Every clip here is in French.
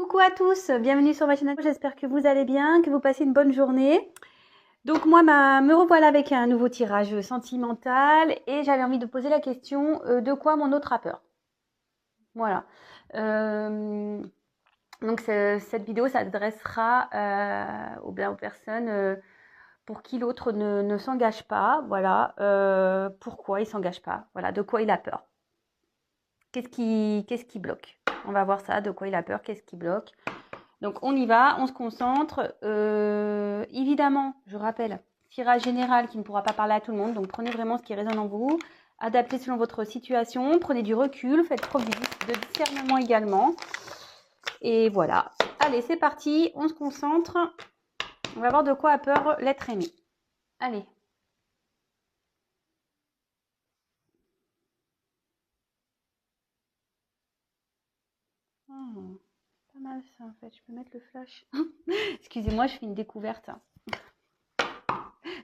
Coucou à tous, bienvenue sur ma chaîne. J'espère que vous allez bien, que vous passez une bonne journée. Donc moi, me revoilà avec un nouveau tirage sentimental et j'avais envie de poser la question de quoi mon autre a peur. Voilà. Donc cette vidéo s'adressera aux personnes pour qui l'autre ne s'engage pas. Voilà. Pourquoi il s'engage pas. Voilà. De quoi il a peur. Qu'est-ce qui bloque? On va voir ça. De quoi il a peur. Qu'est-ce qui bloque? Donc on y va, on se concentre. Évidemment, je rappelle, tirage général qui ne pourra pas parler à tout le monde. Donc prenez vraiment ce qui résonne en vous. Adaptez selon votre situation. Prenez du recul. Faites preuve de discernement également. Et voilà. Allez, c'est parti. On se concentre. On va voir de quoi a peur l'être aimé. Allez. Oh, pas mal ça en fait. Je peux mettre le flash. Excusez-moi, je fais une découverte.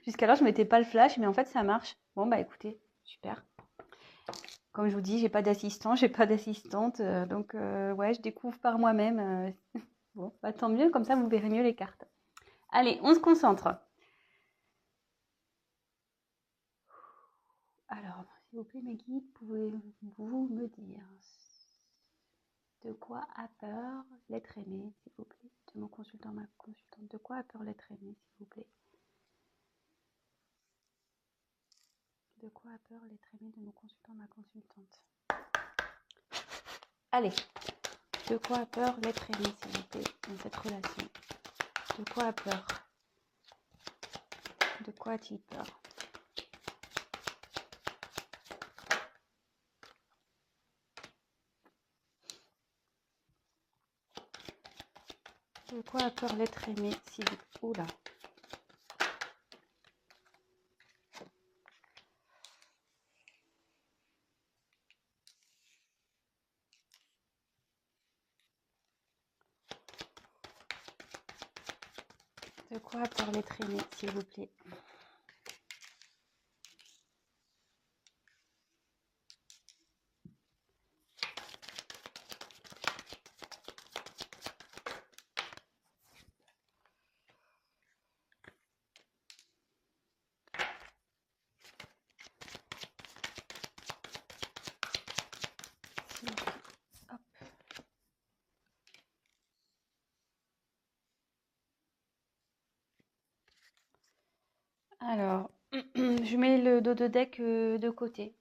Jusqu'alors, je ne mettais pas le flash, mais en fait, ça marche. Bon, bah écoutez, super. Comme je vous dis, j'ai pas d'assistant, j'ai pas d'assistante, donc ouais, je découvre par moi-même. Bon, bah, tant mieux, comme ça vous verrez mieux les cartes. Allez, on se concentre. Alors, s'il vous plaît, mes guides, pouvez-vous me dire de quoi a peur l'être aimé, s'il vous plaît, de mon consultant, ma consultante. De quoi a peur l'être aimé, s'il vous plaît? De quoi a peur l'être aimé de mon consultant, ma consultante? Allez, de quoi a peur l'être aimé, s'il vous plaît, dans cette relation? De quoi a peur? De quoi a-t-il peur? De quoi a peur l'être aimé, s'il vous plaît? Oula. De quoi a peur l'être aimé, s'il vous plaît? Hop. Alors, je mets le dos de deck de côté.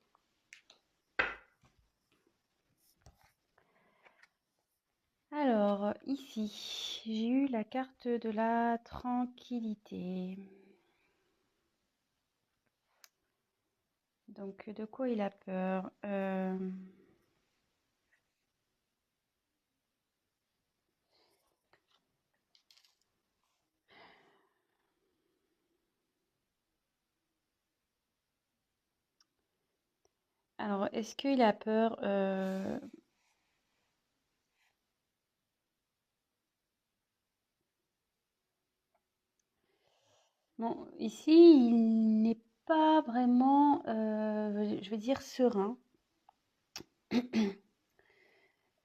Alors, ici, j'ai eu la carte de la tranquillité. Donc, de quoi il a peur? Alors, est-ce qu'il a peur Bon, ici, il n'est pas vraiment, je vais dire, serein.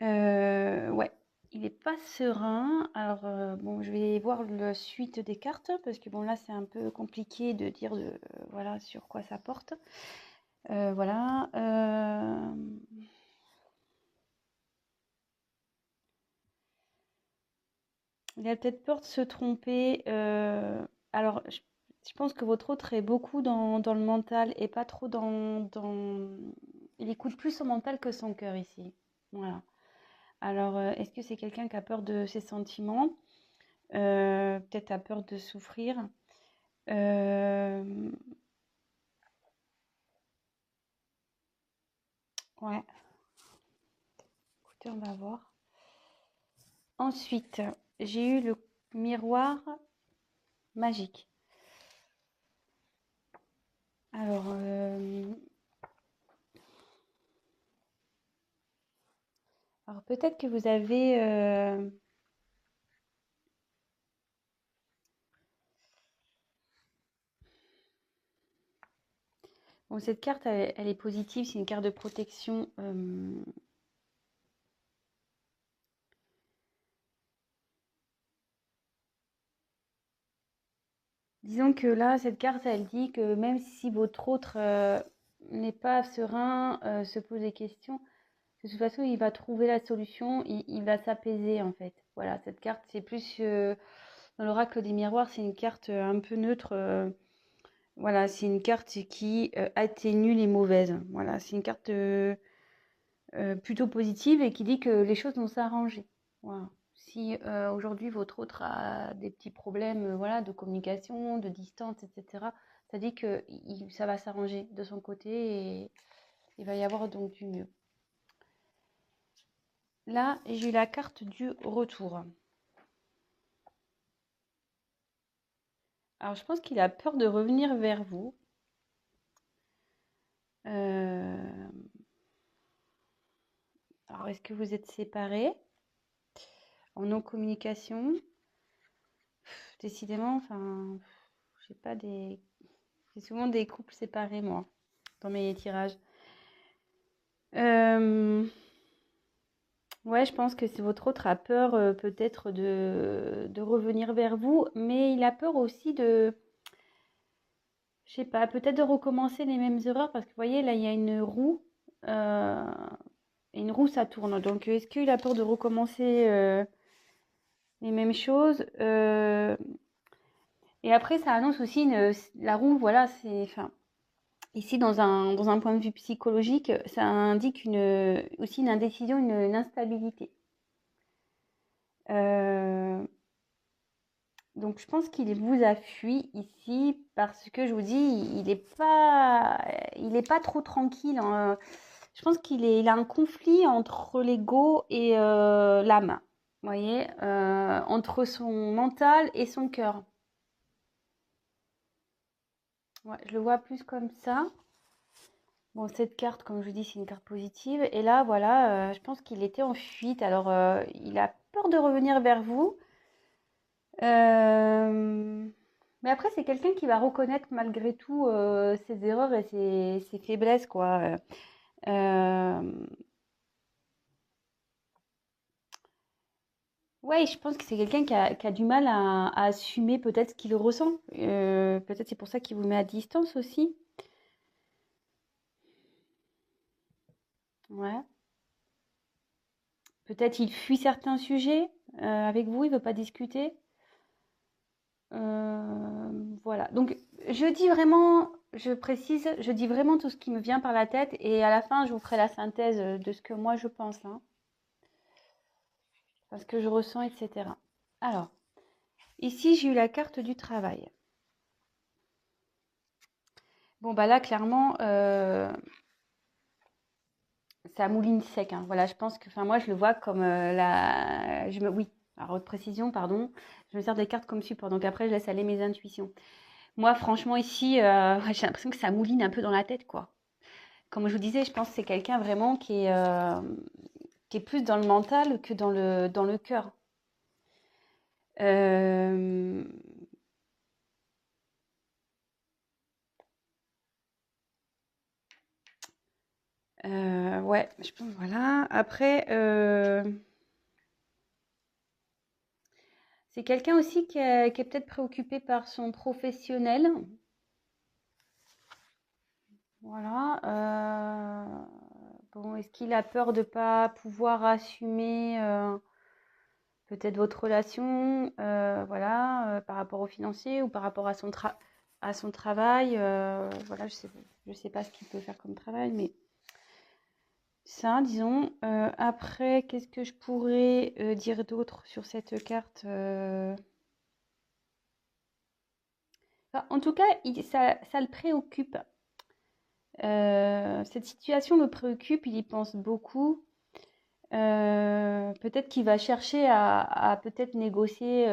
Ouais, il n'est pas serein. Alors, bon, je vais voir la suite des cartes parce que bon, là, c'est un peu compliqué de dire voilà sur quoi ça porte. Voilà. Il a peut-être peur de se tromper. Alors, je pense que votre autre est beaucoup dans le mental et pas trop Il écoute plus son mental que son cœur ici. Voilà. Alors, est-ce que c'est quelqu'un qui a peur de ses sentiments? Peut-être a peur de souffrir. Ouais. Écoutez, on va voir. Ensuite, j'ai eu le miroir magique. Alors, peut-être que vous avez... Bon, cette carte, elle est positive, c'est une carte de protection. Disons que là, cette carte, elle dit que même si votre autre n'est pas serein, se pose des questions, de toute façon, il va trouver la solution, il va s'apaiser en fait. Voilà, cette carte, c'est plus dans l'oracle des miroirs, c'est une carte un peu neutre. Voilà, c'est une carte qui atténue les mauvaises. Voilà, c'est une carte plutôt positive et qui dit que les choses vont s'arranger. Voilà. Si aujourd'hui votre autre a des petits problèmes voilà, de communication, de distance, etc., ça dit que ça va s'arranger de son côté et il va y avoir donc du mieux. Là, j'ai eu la carte du retour. Alors, je pense qu'il a peur de revenir vers vous. Alors, est-ce que vous êtes séparés en non-communication? Décidément, enfin, j'ai pas des... J'ai souvent des couples séparés, moi, dans mes tirages. Ouais, je pense que c'est votre autre a peur peut-être de revenir vers vous, mais il a peur aussi de, je sais pas, peut-être de recommencer les mêmes erreurs, parce que vous voyez, là, il y a une roue, ça tourne. Donc, est-ce qu'il a peur de recommencer les mêmes choses et après, ça annonce aussi la roue, voilà, c'est, enfin, ici, dans un point de vue psychologique, ça indique aussi une indécision, une instabilité. Euh, donc, je pense qu'il vous a fui ici parce que je vous dis, il est pas trop tranquille, hein. Je pense il a un conflit entre l'ego et l'âme. Vous voyez, entre son mental et son cœur. Ouais, je le vois plus comme ça. Bon, cette carte, comme je vous dis, c'est une carte positive. Et là, voilà, je pense qu'il était en fuite. Alors, il a peur de revenir vers vous. Mais après, c'est quelqu'un qui va reconnaître malgré tout ses erreurs et ses faiblesses, quoi. Euh, ouais, je pense que c'est quelqu'un qui a du mal à assumer peut-être ce qu'il ressent. Peut-être c'est pour ça qu'il vous met à distance aussi. Ouais. Peut-être il fuit certains sujets avec vous, il veut pas discuter. Voilà. Donc, je précise, je dis vraiment tout ce qui me vient par la tête et à la fin, je vous ferai la synthèse de ce que moi je pense, hein, parce que je ressens, etc. Alors, ici, j'ai eu la carte du travail. Bon, bah là, clairement, ça mouline sec, hein. Voilà, je pense que, enfin, moi, je le vois comme oui, alors, haute précision, pardon. Je me sers des cartes comme support, donc après, je laisse aller mes intuitions. Moi, franchement, ici, j'ai l'impression que ça mouline un peu dans la tête, quoi. Comme je vous disais, je pense que c'est quelqu'un vraiment qui est plus dans le mental que dans le cœur. Euh, ouais, je pense, voilà. Après, c'est quelqu'un aussi qui est peut-être préoccupé par son professionnel. Voilà. Bon, est-ce qu'il a peur de ne pas pouvoir assumer peut-être votre relation, voilà, par rapport au financier ou par rapport à son travail, voilà, je sais pas ce qu'il peut faire comme travail, mais ça, disons. Après, qu'est-ce que je pourrais dire d'autre sur cette carte enfin, en tout cas, ça le préoccupe. Cette situation le préoccupe, il y pense beaucoup. Peut-être qu'il va chercher à peut-être négocier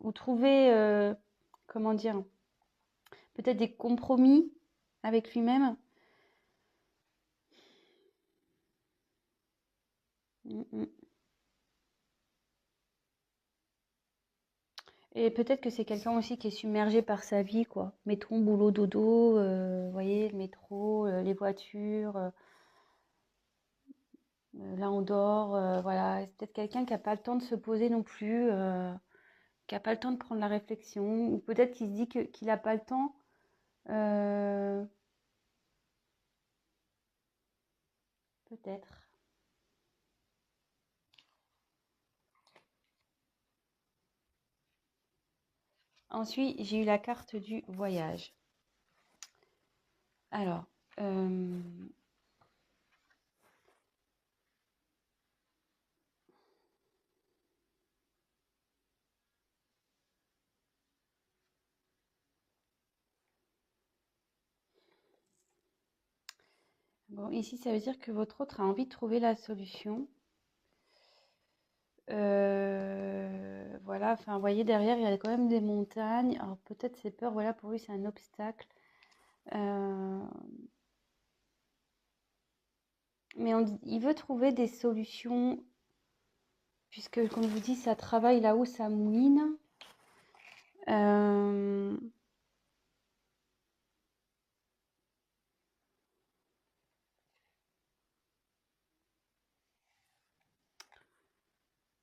ou trouver, comment dire, peut-être des compromis avec lui-même. Mm, mm. Et peut-être que c'est quelqu'un aussi qui est submergé par sa vie, quoi. Métro, boulot, dodo, vous voyez, le métro, les voitures, là on dort, voilà. C'est peut-être quelqu'un qui n'a pas le temps de se poser non plus. qui n'a pas le temps de prendre la réflexion, ou peut-être qu'il se dit qu'il n'a pas le temps. Peut-être. Ensuite, j'ai eu la carte du voyage. Alors, bon, ici, ça veut dire que votre autre a envie de trouver la solution. Voilà, enfin, vous voyez, derrière, il y a quand même des montagnes. Alors, peut-être ses peurs, voilà, pour lui, c'est un obstacle. Mais il veut trouver des solutions, puisque, comme je vous dis, ça travaille là où ça mouline.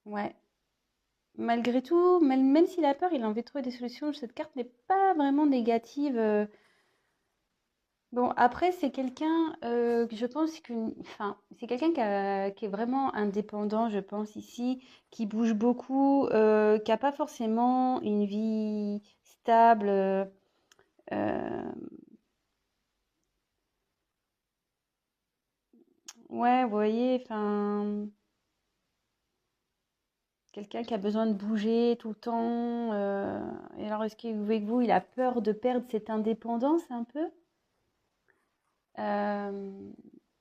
Ouais. Malgré tout, même s'il a peur, il a envie de trouver des solutions. Cette carte n'est pas vraiment négative. Bon, après, c'est quelqu'un, que je pense enfin, c'est quelqu'un qui est vraiment indépendant, je pense, ici, qui bouge beaucoup, qui n'a pas forcément une vie stable. Euh, ouais, vous voyez, enfin, quelqu'un qui a besoin de bouger tout le temps. Et alors, est-ce qu'avec vous, il a peur de perdre cette indépendance un peu? Euh,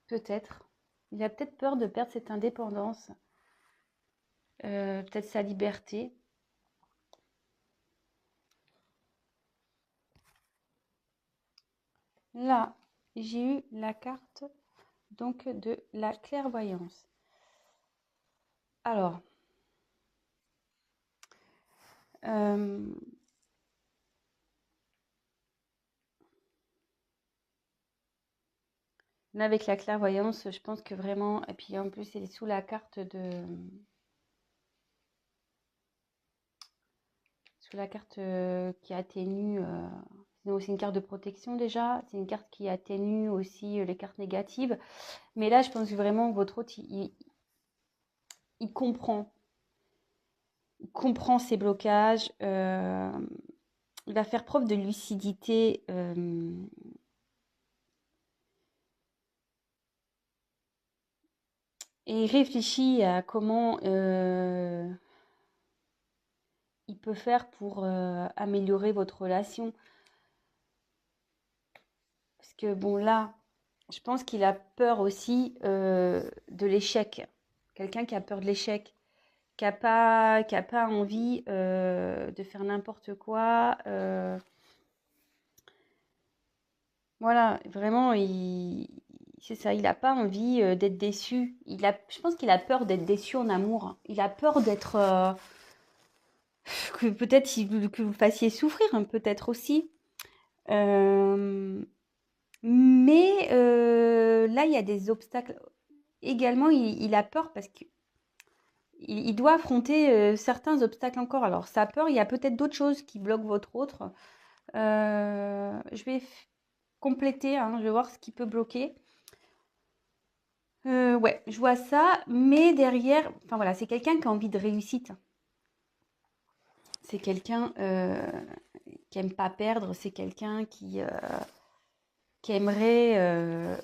peut-être. Il a peut-être peur de perdre cette indépendance, peut-être sa liberté. Là, j'ai eu la carte donc de la clairvoyance. Alors, euh, là avec la clairvoyance, je pense que vraiment, et puis en plus, elle est sous la carte sous la carte qui atténue. C'est une carte de protection déjà. C'est une carte qui atténue aussi les cartes négatives. Mais là, je pense vraiment que votre hôte, il comprend. Il comprend ses blocages. Il va faire preuve de lucidité. Et il réfléchit à comment il peut faire pour améliorer votre relation. Parce que bon, là, je pense qu'il a peur aussi de l'échec. Quelqu'un qui a peur de l'échec, qui a pas envie de faire n'importe quoi. Voilà, vraiment, c'est ça, il n'a pas envie d'être déçu. Je pense qu'il a peur d'être déçu en amour. Il a peur d'être, que peut-être que vous fassiez souffrir, hein, peut-être aussi. Euh, mais là, il y a des obstacles. Également, il a peur parce qu'il il doit affronter certains obstacles encore. Alors, sa peur, il y a peut-être d'autres choses qui bloquent votre autre. Je vais compléter, hein, je vais voir ce qui peut bloquer. Ouais, je vois ça, mais derrière, enfin voilà, c'est quelqu'un qui a envie de réussite. C'est quelqu'un qui aime pas perdre, c'est quelqu'un qui aimerait,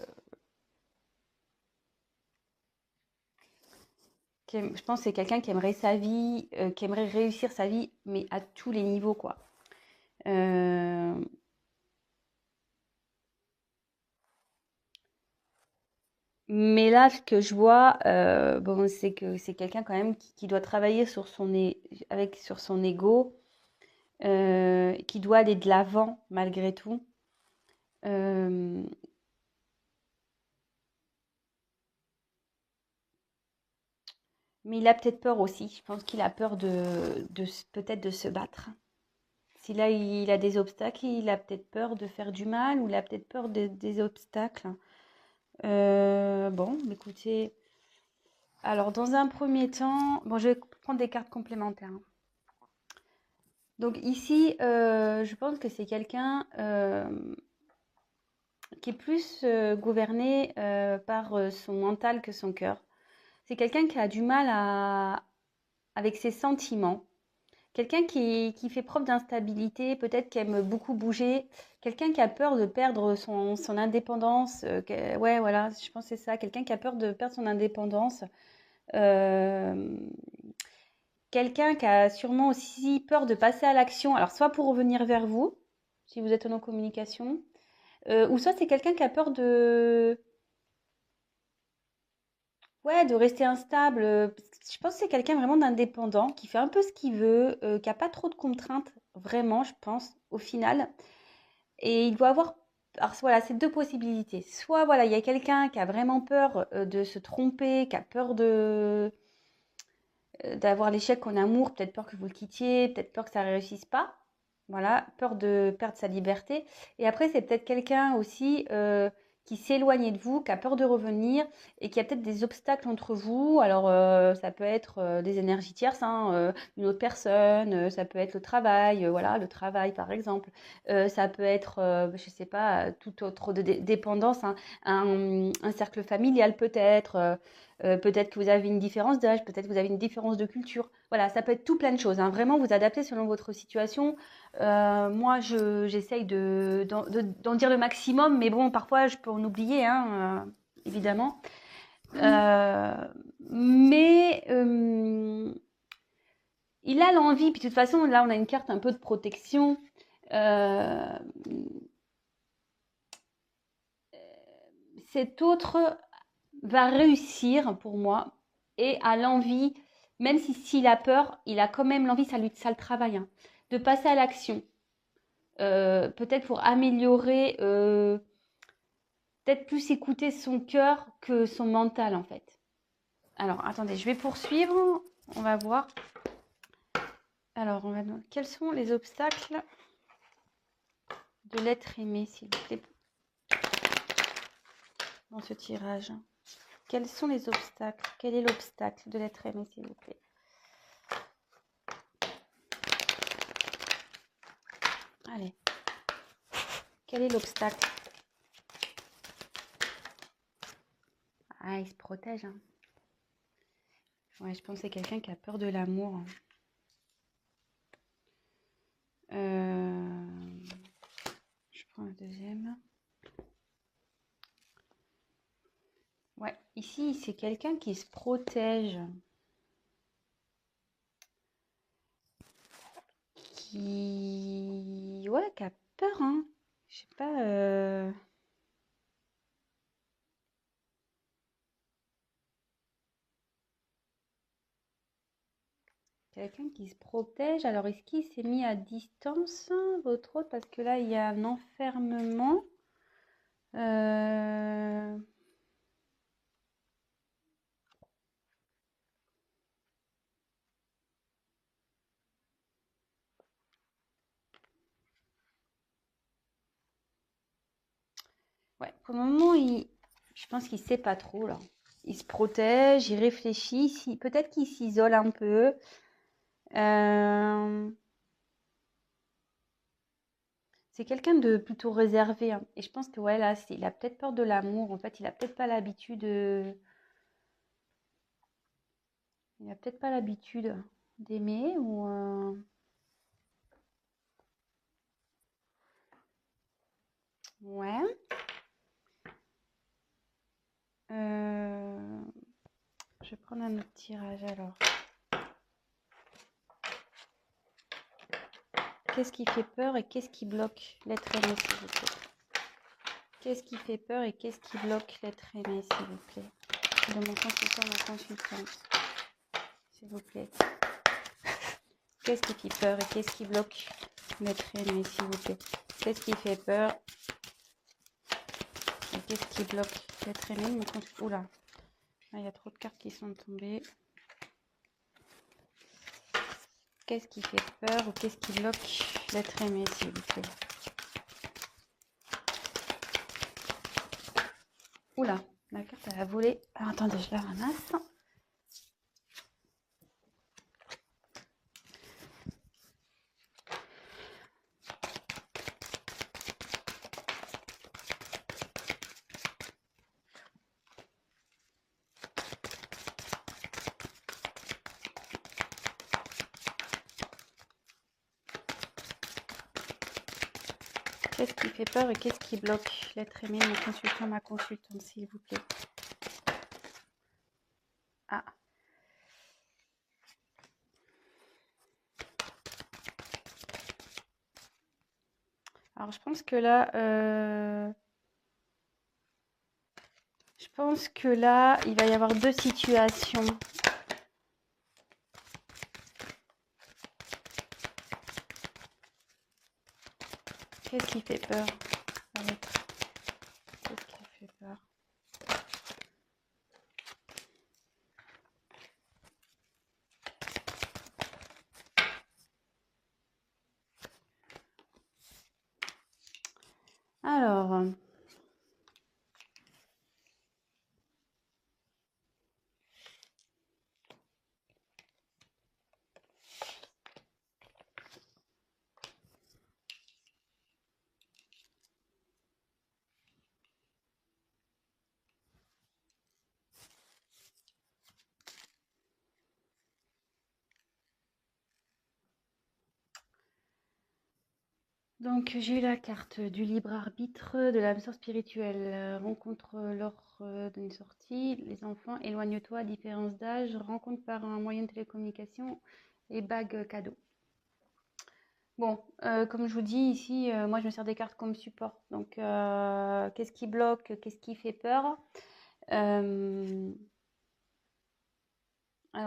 je pense que c'est quelqu'un qui aimerait sa vie, qui aimerait réussir sa vie, mais à tous les niveaux, quoi. Euh, mais là, ce que je vois, bon, c'est que c'est quelqu'un quand même qui doit travailler sur sur son ego, qui doit aller de l'avant malgré tout. Euh, mais il a peut-être peur aussi. Je pense qu'il a peur peut-être de se battre. Si là il a des obstacles, il a peut-être peur de faire du mal ou il a peut-être peur des obstacles. Bon, écoutez, alors dans un premier temps, bon, je vais prendre des cartes complémentaires, hein. Donc ici, je pense que c'est quelqu'un qui est plus gouverné par son mental que son cœur. C'est quelqu'un qui a du mal avec ses sentiments. Quelqu'un qui fait preuve d'instabilité, peut-être qui aime beaucoup bouger. Quelqu'un qui a peur de perdre son indépendance. Ouais, voilà, je pense que c'est ça. Quelqu'un qui a peur de perdre son indépendance. Euh, Quelqu'un qui a sûrement aussi peur de passer à l'action. Alors, soit pour revenir vers vous, si vous êtes en communication, ou soit c'est quelqu'un qui a peur ouais, de rester instable. Je pense que c'est quelqu'un vraiment d'indépendant, qui fait un peu ce qu'il veut, qui a pas trop de contraintes, vraiment, je pense, au final. Et il doit avoir. Alors voilà, c'est deux possibilités. Soit voilà, il y a quelqu'un qui a vraiment peur de se tromper, qui a peur d'avoir l'échec en amour, peut-être peur que vous le quittiez, peut-être peur que ça ne réussisse pas. Voilà, peur de perdre sa liberté. Et après, c'est peut-être quelqu'un aussi qui s'est éloigné de vous, qui a peur de revenir et qui a peut-être des obstacles entre vous. Alors, ça peut être des énergies tierces, hein, une autre personne, ça peut être le travail, voilà, le travail par exemple. Ça peut être, je ne sais pas, toute autre dépendance, hein, un cercle familial peut-être. Peut-être que vous avez une différence d'âge, peut-être que vous avez une différence de culture. Voilà, ça peut être tout plein de choses, hein. Vraiment, vous adaptez selon votre situation. Moi, j'essaye d'en dire le maximum, mais bon, parfois, je peux en oublier, hein, évidemment. Euh, mais il a l'envie, puis de toute façon, là, on a une carte un peu de protection. Euh, Cet autre va réussir pour moi et a l'envie, même si s'il a peur, il a quand même l'envie, ça le travaille, hein, de passer à l'action. Peut-être pour améliorer, peut-être plus écouter son cœur que son mental en fait. Alors attendez, je vais poursuivre, on va voir. Alors, quels sont les obstacles de l'être aimé, s'il vous plaît, dans ce tirage? Quels sont les obstacles? Quel est l'obstacle de l'être aimé, s'il vous plaît? Allez. Quel est l'obstacle? Ah, il se protège, hein. Ouais, je pense que c'est quelqu'un qui a peur de l'amour. Je prends le deuxième. Ouais, ici, c'est quelqu'un qui se protège. Ouais, qui a peur, hein. Je sais pas. Quelqu'un qui se protège. Alors, est-ce qu'il s'est mis à distance, hein, votre autre? Parce que là, il y a un enfermement. Euh, Ouais, pour le moment, je pense qu'il sait pas trop, là. Il se protège, il réfléchit. Peut-être qu'il s'isole un peu. Euh, C'est quelqu'un de plutôt réservé, hein. Et je pense que ouais, là, il a peut-être peur de l'amour. En fait, il a peut-être pas l'habitude. Il a peut-être pas l'habitude d'aimer ou. Ouais. Euh, Je vais prendre un autre tirage alors. Qu'est-ce qui fait peur et qu'est-ce qui bloque l'être aimé, s'il vous plaît? Qu'est-ce qui fait peur et qu'est-ce qui bloque l'être aimé, s'il vous plaît? De mon consultant, ma consultante, s'il vous plaît. Qu'est-ce qui fait peur et qu'est-ce qui bloque l'être aimé, s'il vous plaît? Qu'est-ce qui fait peur et qu'est-ce qui bloque l'être aimé, mon consultant? Oula, il y a trop de cartes qui sont tombées. Qu'est-ce qui fait peur ou qu'est-ce qui bloque l'être aimé, s'il vous plaît? Oula, la carte elle a volé. Alors, attendez, je la ramasse. Qu'est-ce qui fait peur et qu'est-ce qui bloque? L'être aimé, mon consultant, ma consultante, s'il vous plaît. Ah. Alors, je pense que là, il va y avoir deux situations. Qu'est-ce qui fait peur? Qu'est-ce qui fait peur? Alors, donc j'ai eu la carte du libre arbitre, de l'âme sœur spirituelle, rencontre lors d'une sortie, les enfants, éloigne-toi, différence d'âge, rencontre par un moyen de télécommunication et bague cadeau. Bon, comme je vous dis ici, moi je me sers des cartes comme support. Donc, qu'est-ce qui bloque, qu'est-ce qui fait peur? Alors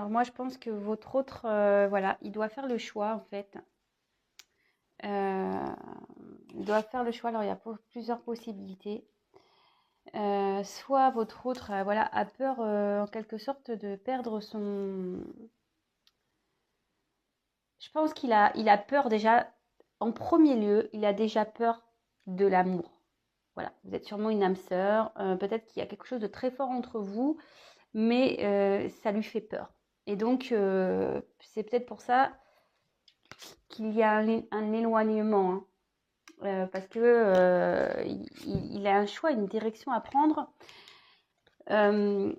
moi je pense que votre autre, voilà, il doit faire le choix en fait. Il doit faire le choix, alors il y a plusieurs possibilités. Soit votre autre, voilà, a peur en quelque sorte de perdre son... Je pense qu'il a peur déjà, en premier lieu, il a déjà peur de l'amour. Voilà, vous êtes sûrement une âme sœur, peut-être qu'il y a quelque chose de très fort entre vous, mais ça lui fait peur. Et donc, c'est peut-être pour ça qu'il y a un éloignement, hein. Parce que il a un choix, une direction à prendre. Alors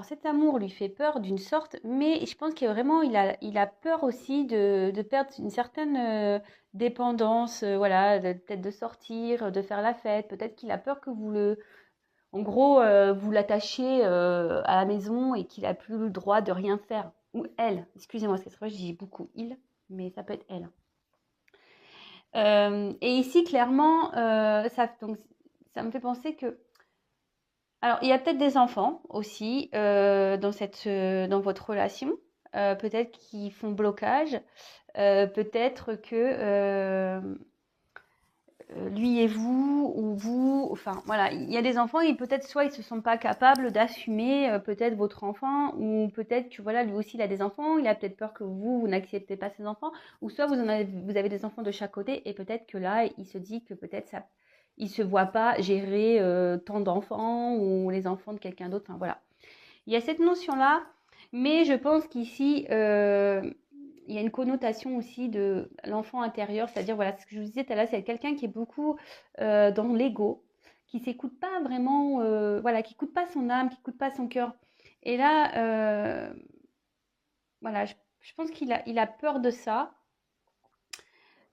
cet amour lui fait peur d'une sorte, mais je pense que vraiment il a peur aussi de perdre une certaine dépendance, voilà, peut-être de sortir, de faire la fête. Peut-être qu'il a peur que en gros, vous l'attachiez à la maison et qu'il a plus le droit de rien faire. Ou elle, excusez-moi, parce que je dis beaucoup il, mais ça peut être elle. Et ici, clairement, donc, ça me fait penser que... Alors, il y a peut-être des enfants aussi dans votre relation, peut-être qui font blocage, peut-être que lui et vous, ou vous, enfin voilà, il y a des enfants et peut-être soit ils se sont pas capables d'assumer peut-être votre enfant, ou peut-être que voilà, lui aussi il a des enfants, il a peut-être peur que vous n'acceptez pas ses enfants, ou soit vous avez des enfants de chaque côté et peut-être que là il se dit que peut-être ça, il se voit pas gérer tant d'enfants ou les enfants de quelqu'un d'autre, enfin voilà. Il y a cette notion-là, mais je pense qu'ici, il y a une connotation aussi de l'enfant intérieur, c'est-à-dire, voilà, ce que je vous disais tout à l'heure, c'est quelqu'un qui est beaucoup dans l'ego, qui s'écoute pas vraiment, voilà, qui écoute pas son âme, qui écoute pas son cœur. Et là, voilà, je pense il a peur de ça.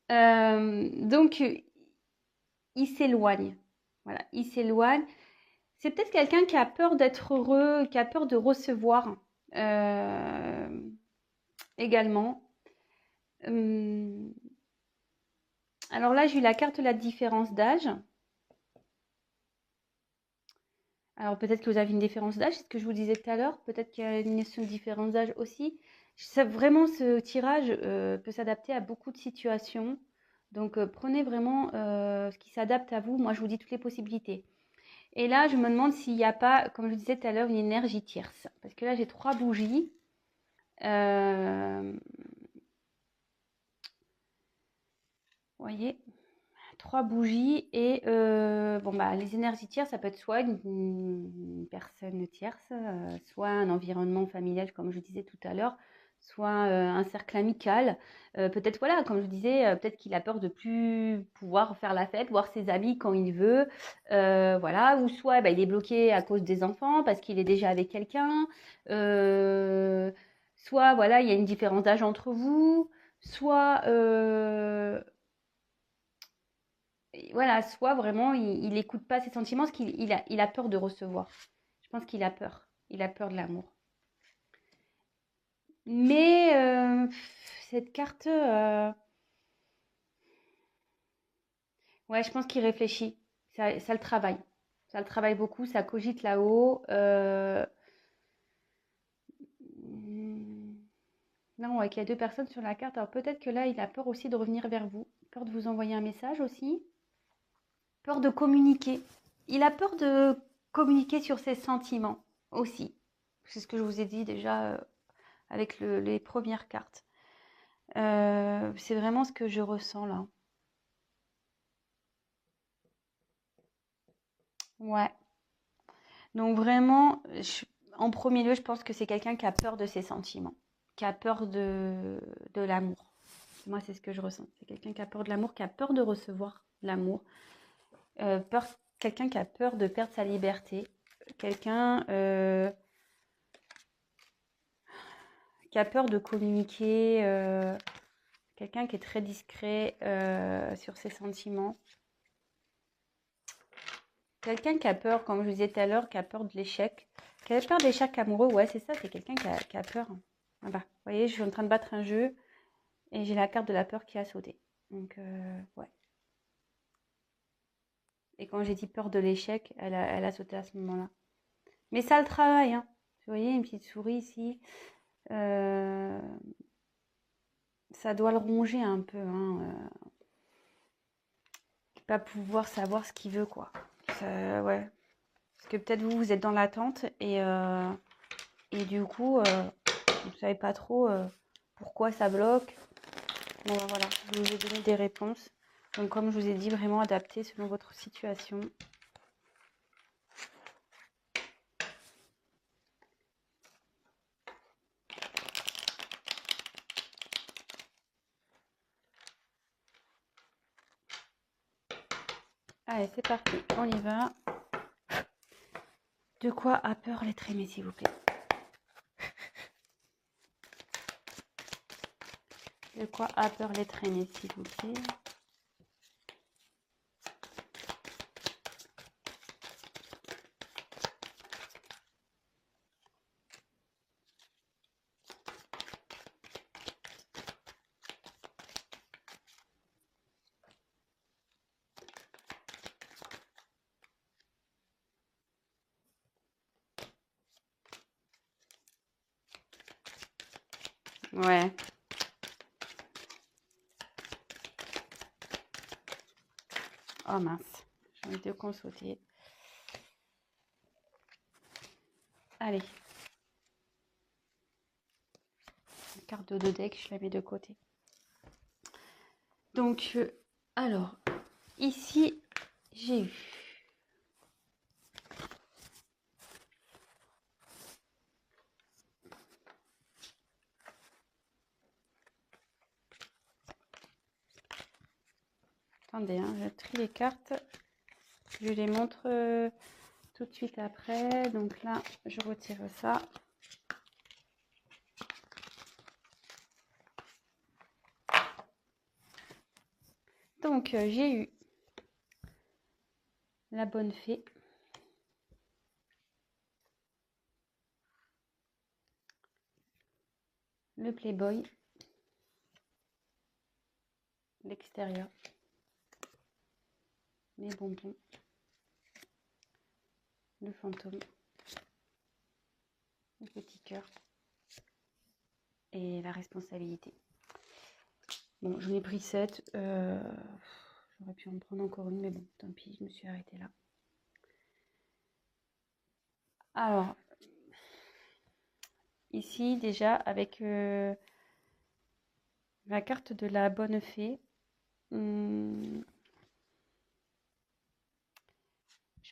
Donc, il s'éloigne. Voilà, il s'éloigne. C'est peut-être quelqu'un qui a peur d'être heureux, qui a peur de recevoir également. Alors là, j'ai eu la carte de la différence d'âge. Alors peut-être que vous avez une différence d'âge, c'est ce que je vous disais tout à l'heure. Peut-être qu'il y a une notion de différence d'âge aussi. Vraiment, ce tirage peut s'adapter à beaucoup de situations. Donc prenez vraiment ce qui s'adapte à vous. Moi, je vous dis toutes les possibilités. Et là, je me demande s'il n'y a pas, comme je vous disais tout à l'heure, une énergie tierce. Parce que là, j'ai 3 bougies. Vous voyez, 3 bougies et bon bah les énergies tierces, ça peut être soit une personne tierce, soit un environnement familial comme je disais tout à l'heure, soit un cercle amical. Peut-être voilà, comme je disais, peut-être qu'il a peur de plus pouvoir faire la fête, voir ses amis quand il veut, voilà, ou soit bah, il est bloqué à cause des enfants parce qu'il est déjà avec quelqu'un, soit voilà, il y a une différence d'âge entre vous, soit voilà, soit vraiment, il n'écoute pas ses sentiments, parce qu'il a peur de recevoir. Je pense qu'il a peur. Il a peur de l'amour. Mais cette carte, ouais, je pense qu'il réfléchit. Ça le travaille. Ça le travaille beaucoup, ça cogite là-haut. Non, ouais, qu'il y a deux personnes sur la carte. Alors peut-être que là, il a peur aussi de revenir vers vous. Peur de vous envoyer un message aussi. Peur de communiquer. Il a peur de communiquer sur ses sentiments aussi. C'est ce que je vous ai dit déjà avec les premières cartes. C'est vraiment ce que je ressens là. Ouais. Donc vraiment, en premier lieu, je pense que c'est quelqu'un qui a peur de ses sentiments, qui a peur de l'amour. Moi, c'est ce que je ressens. C'est quelqu'un qui a peur de l'amour, qui a peur de recevoir l'amour. Quelqu'un qui a peur de perdre sa liberté. Quelqu'un qui a peur de communiquer. Quelqu'un qui est très discret sur ses sentiments. Quelqu'un qui a peur, comme je vous disais tout à l'heure, qui a peur de l'échec. Qui a peur de l'échec amoureux, ouais, c'est ça, c'est quelqu'un qui a peur. Voilà. Vous voyez, je suis en train de battre un jeu et j'ai la carte de la peur qui a sauté. Donc, ouais. Et quand j'ai dit peur de l'échec, elle a sauté à ce moment-là. Mais ça le travaille, hein. Vous voyez, une petite souris ici. Ça doit le ronger un peu, hein. Pas pouvoir savoir ce qu'il veut, quoi. Ouais. Parce que peut-être vous êtes dans l'attente et du coup, vous ne savez pas trop pourquoi ça bloque. Bon, voilà, je vous ai donné des réponses. Donc, comme je vous ai dit, vraiment adapté selon votre situation. Allez, c'est parti, on y va. De quoi a peur l'être aimé, s'il vous plaît? De quoi a peur l'être aimé, s'il vous plaît? Ouais. Oh mince, j'ai envie de consulter. Allez. La carte de deux decks, je la mets de côté. Donc, alors, ici, j'ai eu attendez, hein, je trie les cartes. Je les montre tout de suite après. Donc là, je retire ça. Donc, j'ai eu la bonne fée. Le playboy. L'extérieur. Les bonbons. Le fantôme. Le petit cœur. Et la responsabilité. Bon, j'en ai pris 7. J'aurais pu en prendre encore une, mais bon, tant pis, je me suis arrêtée là. Alors, ici, déjà, avec la carte de la bonne fée, je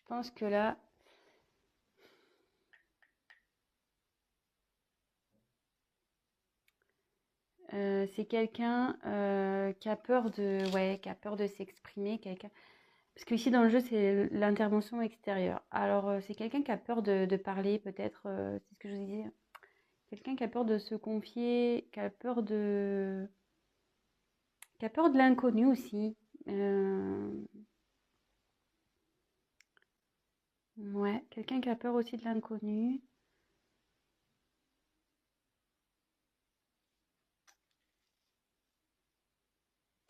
pense que là, c'est quelqu'un qui a peur qui a peur de s'exprimer, quelqu'un. Parce que ici dans le jeu, c'est l'intervention extérieure. Alors, c'est quelqu'un qui a peur de parler, peut-être, c'est ce que je vous disais. Quelqu'un qui a peur de se confier, qui a peur de l'inconnu aussi. Ouais, quelqu'un qui a peur aussi de l'inconnu.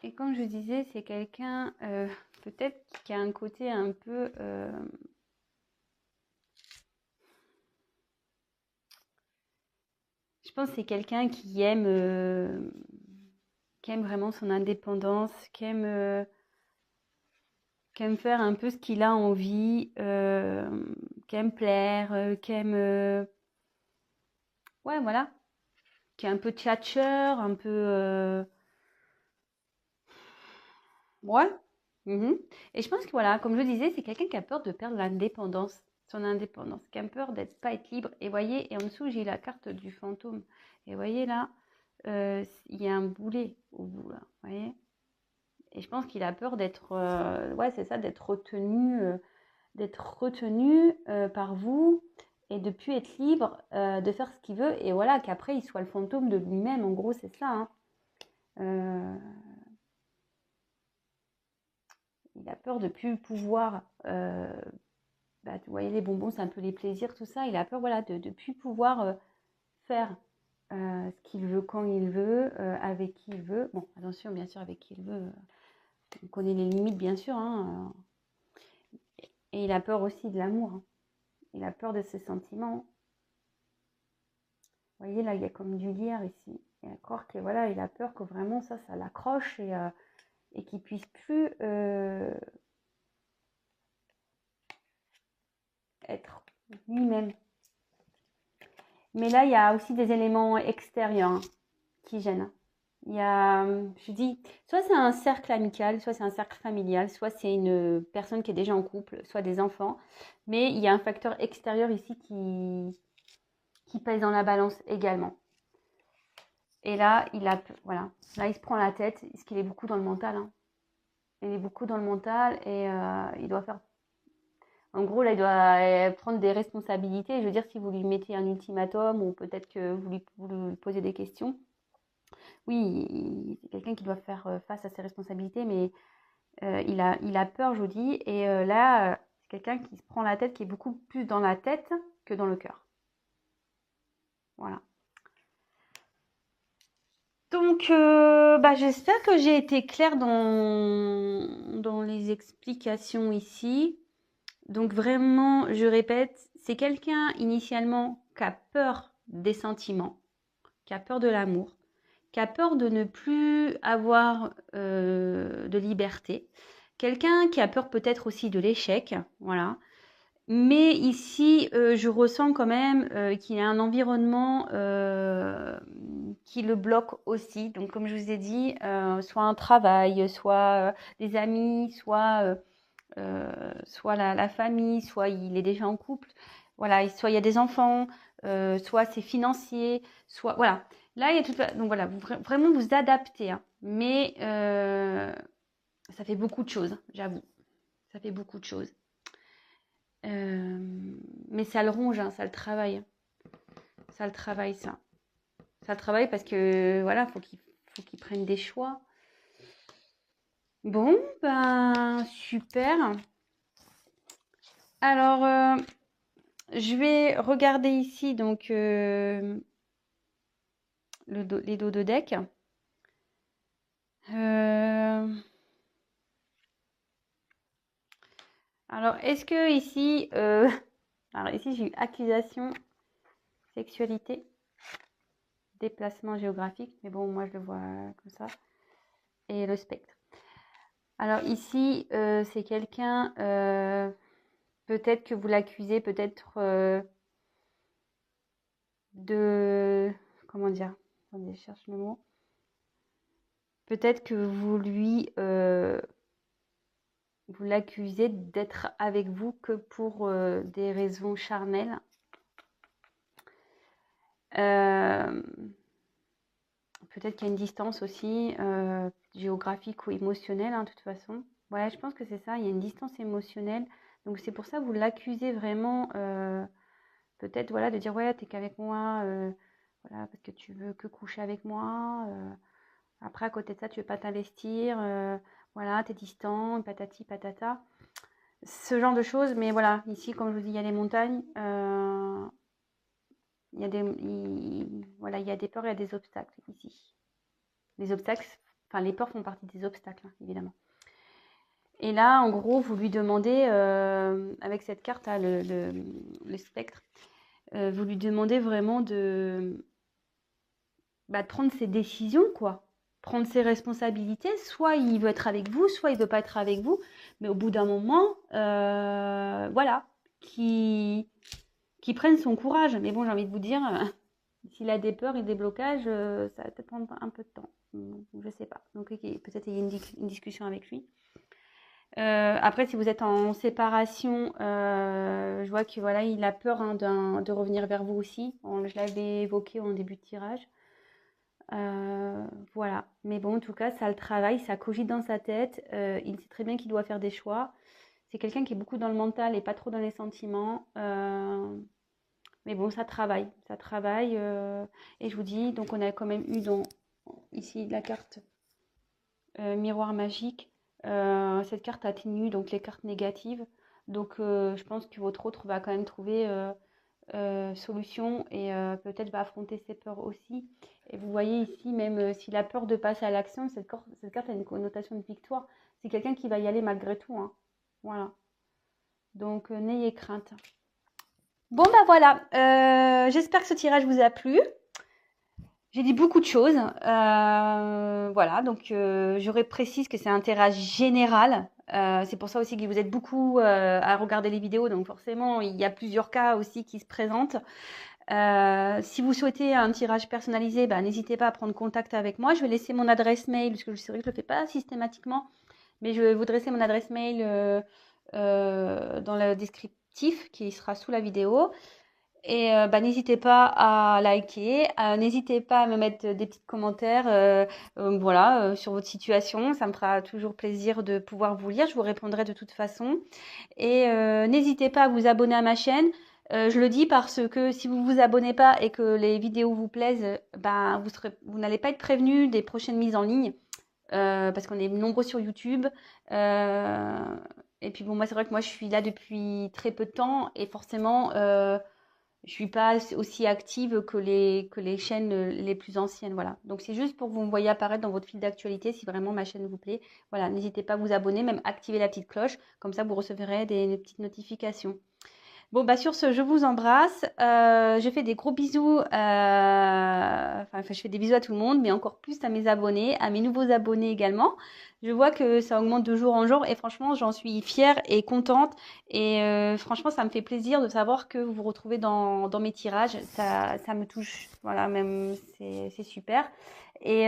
Et comme je disais, c'est quelqu'un peut-être qui a un côté un peu... je pense que c'est quelqu'un qui aime vraiment son indépendance, qui aime faire un peu ce qu'il a envie, qui aime plaire, qui aime... ouais, voilà. Qui est un peu tchatcheur, un peu... ouais. Mhm. Et je pense que voilà, comme je disais, c'est quelqu'un qui a peur de perdre l'indépendance, son indépendance, qui a peur d'être pas être libre. Et voyez, et en dessous, j'ai la carte du fantôme. Et voyez là, il y a un boulet au bout là, voyez. Et je pense qu'il a peur d'être, ouais, c'est ça, d'être retenu par vous et de plus être libre de faire ce qu'il veut. Et voilà, qu'après il soit le fantôme de lui-même. En gros, c'est ça. Hein. Euh, il a peur de plus pouvoir. Bah, vous voyez, les bonbons, c'est un peu les plaisirs, tout ça. Il a peur, voilà, de plus pouvoir faire ce qu'il veut quand il veut, avec qui il veut. Bon, attention, bien sûr, avec qui il veut. On connaît les limites, bien sûr. Hein, et il a peur aussi de l'amour. Hein. Il a peur de ses sentiments. Vous voyez, là, il y a comme du lierre ici. Et encore que, voilà, il a peur que vraiment ça l'accroche et qu'il puisse plus être lui-même. Mais là, il y a aussi des éléments extérieurs hein, qui gênent. Il y a, je dis, soit c'est un cercle amical, soit c'est un cercle familial, soit c'est une personne qui est déjà en couple, soit des enfants. Mais il y a un facteur extérieur ici qui pèse dans la balance également. Et là, voilà, là, il se prend la tête, parce qu'il est beaucoup dans le mental. Hein. Il est beaucoup dans le mental et il doit faire. En gros, là, il doit prendre des responsabilités. Je veux dire, si vous lui mettez un ultimatum ou peut-être que vous lui posez des questions, oui, c'est quelqu'un qui doit faire face à ses responsabilités, mais il a peur, je vous dis. Et là, c'est quelqu'un qui se prend la tête, qui est beaucoup plus dans la tête que dans le cœur. Voilà. Donc, bah, j'espère que j'ai été claire dans les explications ici. Donc vraiment, je répète, c'est quelqu'un initialement qui a peur des sentiments, qui a peur de l'amour, qui a peur de ne plus avoir de liberté. Quelqu'un qui a peur peut-être aussi de l'échec, voilà. Mais ici, je ressens quand même qu'il y a un environnement qui le bloque aussi. Donc, comme je vous ai dit, soit un travail, soit des amis, soit la famille, soit il est déjà en couple, voilà, soit il y a des enfants, soit c'est financier, soit voilà. Là, il y a tout. Donc voilà, vraiment vous adaptez, hein. Mais ça fait beaucoup de choses, j'avoue. Ça fait beaucoup de choses. Mais ça le ronge, hein, ça le travaille. Ça le travaille, ça. Ça le travaille parce que voilà, faut qu'il prenne des choix. Bon, ben super. Alors, je vais regarder ici donc les dos de deck. Alors, est-ce que ici, alors ici j'ai eu accusation, sexualité, déplacement géographique, mais bon, moi je le vois comme ça, et le spectre. Alors ici, c'est quelqu'un, peut-être que vous l'accusez, peut-être de, comment dire, attendez, je cherche le mot. Peut-être que vous l'accusez d'être avec vous que pour des raisons charnelles. Peut-être qu'il y a une distance aussi géographique ou émotionnelle, hein, de toute façon. Ouais, je pense que c'est ça, il y a une distance émotionnelle. Donc c'est pour ça que vous l'accusez vraiment, peut-être voilà, de dire ouais, t'es qu'avec moi, voilà, parce que tu veux que coucher avec moi. Après, à côté de ça, tu veux pas t'investir, voilà, t'es distant, patati patata. ce genre de choses. Mais voilà, ici, comme je vous dis, il y a les montagnes. Il y a voilà, il y a des peurs et il y a des obstacles ici. Les obstacles, enfin les peurs font partie des obstacles, hein, évidemment. Et là, en gros, vous lui demandez, avec cette carte, là, le spectre, vous lui demandez vraiment de prendre ses décisions, quoi. Prendre ses responsabilités. Soit il veut être avec vous, soit il veut pas être avec vous. Mais au bout d'un moment, voilà, qui prenne son courage. Mais bon, j'ai envie de vous dire, s'il a des peurs et des blocages, ça va peut-être prendre un peu de temps. Je sais pas. Donc peut-être il y a une discussion avec lui. Après, si vous êtes en séparation, je vois que voilà, il a peur hein, de revenir vers vous aussi. Je l'avais évoqué en début de tirage. Voilà. Mais bon, en tout cas, ça le travaille, ça cogite dans sa tête. Il sait très bien qu'il doit faire des choix. C'est quelqu'un qui est beaucoup dans le mental et pas trop dans les sentiments. Mais bon, ça travaille. Ça travaille. Et je vous dis, donc on a quand même eu ici la carte miroir magique. Cette carte atténue donc les cartes négatives. Donc je pense que votre autre va quand même trouver solution et peut-être va affronter ses peurs aussi. Et vous voyez ici, même s'il a peur de passer à l'action, cette carte a une connotation de victoire. C'est quelqu'un qui va y aller malgré tout. Hein. Voilà. Donc n'ayez crainte. Bon voilà, j'espère que ce tirage vous a plu. J'ai dit beaucoup de choses. Voilà, donc je précise que c'est un tirage général. C'est pour ça aussi que vous êtes beaucoup à regarder les vidéos. Donc forcément, il y a plusieurs cas aussi qui se présentent. Si vous souhaitez un tirage personnalisé, n'hésitez pas à prendre contact avec moi. Je vais laisser mon adresse mail, parce que c'est vrai que je ne le fais pas systématiquement. Mais je vais vous dresser mon adresse mail dans le descriptif qui sera sous la vidéo. Et n'hésitez pas à liker, n'hésitez pas à me mettre des petits commentaires voilà, sur votre situation. Ça me fera toujours plaisir de pouvoir vous lire. Je vous répondrai de toute façon. Et n'hésitez pas à vous abonner à ma chaîne. Je le dis parce que si vous ne vous abonnez pas et que les vidéos vous plaisent, vous n'allez pas être prévenu des prochaines mises en ligne. Parce qu'on est nombreux sur YouTube. Et puis bon, moi c'est vrai que moi je suis là depuis très peu de temps et forcément je suis pas aussi active que les chaînes les plus anciennes, voilà. Donc c'est juste pour que vous me voyez apparaître dans votre fil d'actualité si vraiment ma chaîne vous plaît. Voilà, n'hésitez pas à vous abonner, même activer la petite cloche, comme ça vous recevrez des petites notifications. Bon, sur ce, je vous embrasse. Je fais des gros bisous. Je fais des bisous à tout le monde, mais encore plus à mes abonnés, à mes nouveaux abonnés également. Je vois que ça augmente de jour en jour et franchement, j'en suis fière et contente. Et franchement, ça me fait plaisir de savoir que vous vous retrouvez dans mes tirages. Ça me touche. Voilà, même, c'est super. Et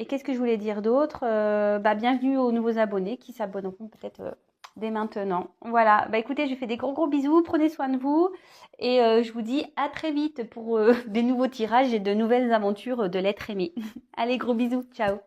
qu'est-ce que je voulais dire d'autre bienvenue aux nouveaux abonnés qui s'abonneront peut-être dès maintenant. Voilà, écoutez, je fais des gros bisous, prenez soin de vous et je vous dis à très vite pour des nouveaux tirages et de nouvelles aventures de l'être aimé. Allez, gros bisous, ciao.